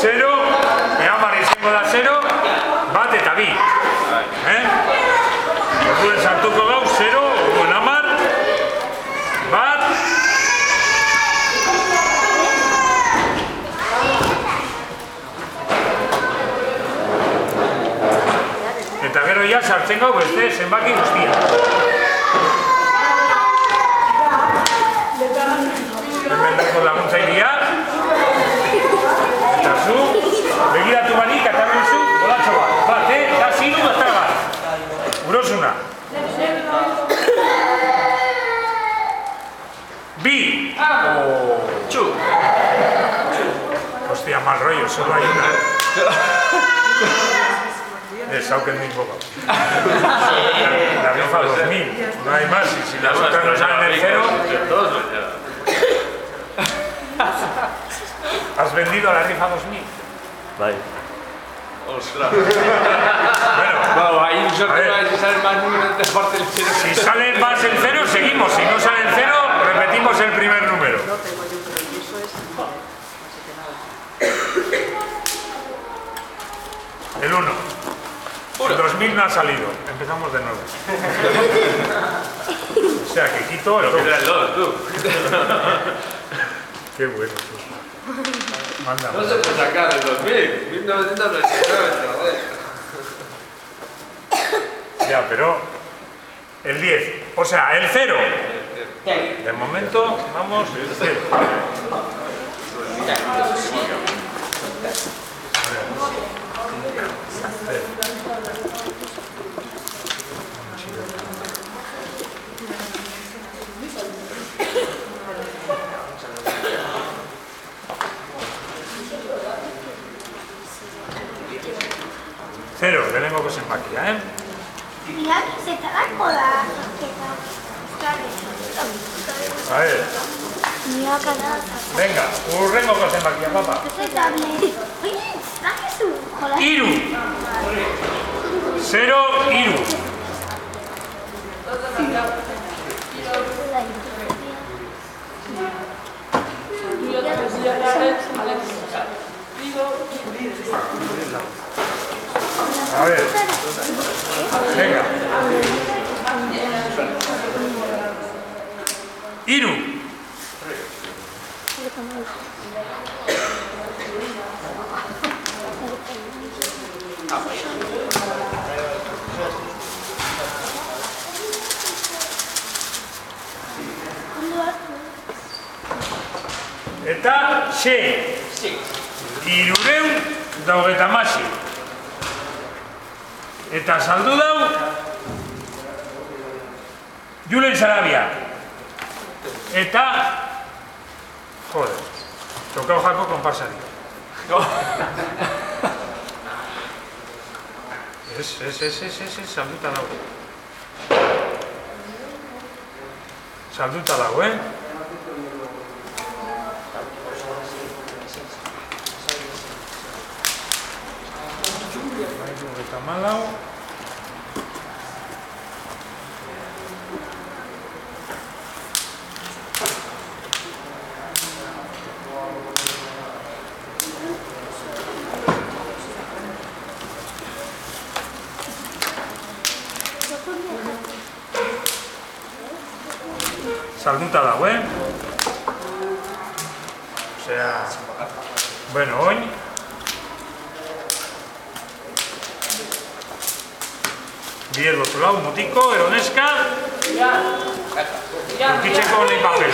0, hamar izango da 0, bat eta bi. Orduen sartuko gau 0, orduen hamar, bat, eta gero ja sartzen gau beste zenbaki guztia. Hemen dago laguntzailea. Eta zu, begiratu banik, eta benzu, bolatxo bat. Bat, da zinu, eta bat. Urosuna. Bi. Txu. Hostia, mal rollo, solo hay una. Auken mismo. La rifa 2000, no hay más, y si las otras no salen del 0... ¿Has vendido la rifa 2000? Vale. Ostras. Bueno, hay un sorteo si salen más números de parte del 0. Si sale más el 0, seguimos. Si no sale el 0, repetimos el primer número. No tengo yo, pero eso es... El 1. El 2000 no ha salido. Empezamos de nuevo. O sea que quito el 2. El 2, tú. Qué bueno. Tú. Manda. No se puede sacar el 2000. 1999, joder. Ya, pero... El 10. O sea, el 0. De momento, vamos, el 0. Cero, tenemos que ser máquina, ¿eh? Mira, se está la cola. A ver, Mira, canal. venga, urrengo que ser máquina, papá. Oye, traje su cola. Iru. 0, Iru. A ver, venga. Iru. Eta xe. Irureun daugeta masi. Eta saldu dau Julen Sarabia. Eta joder, tokau jako konparsari. Salduta dago. Salduta dago, Eta malau. Salduta dago, Osea, bueno, oin. Biel otro lado, motiko, eroneska. Urkitzeko nahi papel.